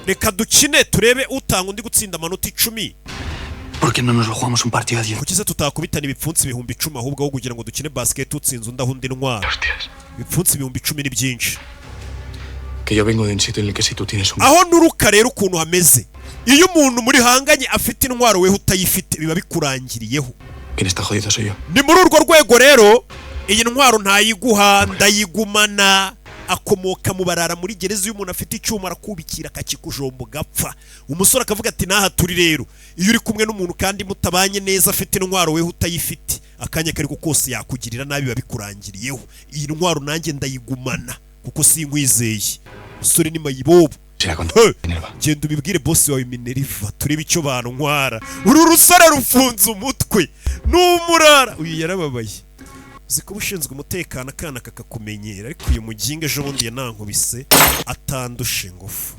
reka dukine turebe utanga undi gutsinda amanota 10. ¿Por qué no nos lo jugamos un partido a 10? Kuki se tutakubitana ibipfunsi 10,000 ahubwo aho kugira ngo dukine basket utsinze undi ahundi ntwara. Ibipfunsi 10,000 ni byinshi. Que yo vengo de un sitio en el que si tú tienes un... Aho nuruka rero ukuntu hameze. Iyo umuntu muri hanganye afite intwaro weho utayifite biba bikurangiriyeho. Quien está jodido soy yo. Ni muri urwo rwego rero iyi ntwaro ntayiguha ndayigumana. Akomoka mu barara muri gereza iyo umuntu afite icyuma arakubikira akakikujombo gapfa. Umusore akavuga ati naha turi rero iyo uri kumwe n'umuntu kandi mutabanye neza afite intwaro weho utayifite akanya kari kose yakugirira nabi babikurangiriyeho. Iyi ntwaro nanjye ndayigumana kuko sinkwizeye. Umusore ni mayibobo. Genda ubibwire boss wawe Minerva turebe icyo bantwara. Uru rusara rufunze umutwe n'umurara. Uyu yarababaye. Ziko bushinzwe umutekano akana kakakumenyera ariko uyu muginga ejo bundi yanankubise atandushe ingufu.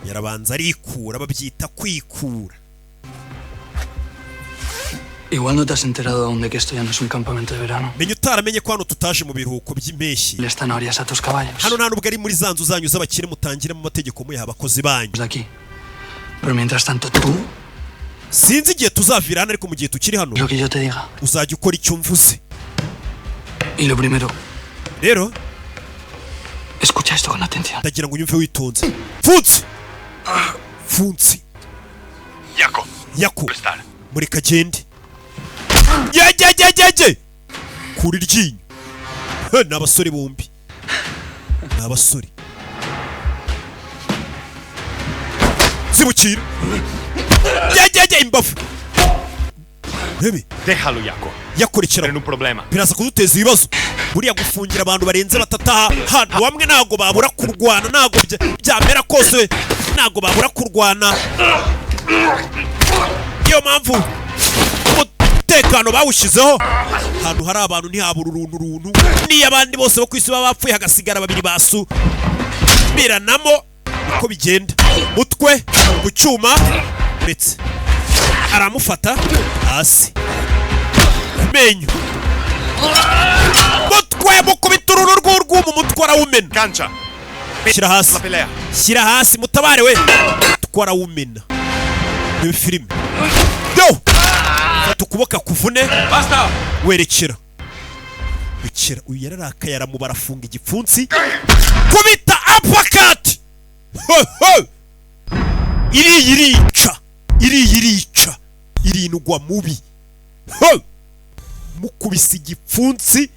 Yarabanza arikura babyita kwikura. Igual no te has enterado aún de que esto ya no es un campamento de verano. Menye utaramenye ko hano tutaje mu biruhuko by'impeshyi. Le están orias a tus caballos. Hano nta nubwo ari muri zanzu zanyu z'abakire mutangire mu mategeko muyaha abakozi banyu. Aquí. Pero mientras tanto tú sinzi igihe tuzavirana ariko mu gihe tukiri hano lo que yo te diga uzajya ukora icyo mvuze. Y lo primero rero escucha esto con atención. Ndagira ngo unyumve witonze. Funzi. Funzi. Yako. Muri kagende. Ye. Kuri ryinyo. N'abasore bombi. N'abasore. Zibukira. Ye imbavu. Bebe. Déjalo, Yako. Yakurikira. Pero no problema. Biraza kuduteza ibibazo. Buriya gufungira abantu barenze batataha hano bamwe nago babura kurwana nago byamera kose nago babura kurwana. Iyo mpamvu umutekano bawushizeho hano hari abantu ntihabura uruntu ni abandi bose bo kwisi bapfuye hagasigara babiri basu biranamo uko bigenda mutwe gucyuma ndetse aramufata hasi menyo mutwe mukubita uruntu rw'urw'umu mutwe arawumena. Cancha. Shyira hasi mutabare we mutwe arawumena. Ni filime. Yo! Fata ukuboko kuvune. Basta. Werekera. Bikira uyu yararakaye aramubara afunga igipfunsi. Kubita uppercut. Ho! Irica. Irindwa mubi. Ho! Mukubise igipfunsi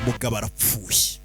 mugabo arapfuye.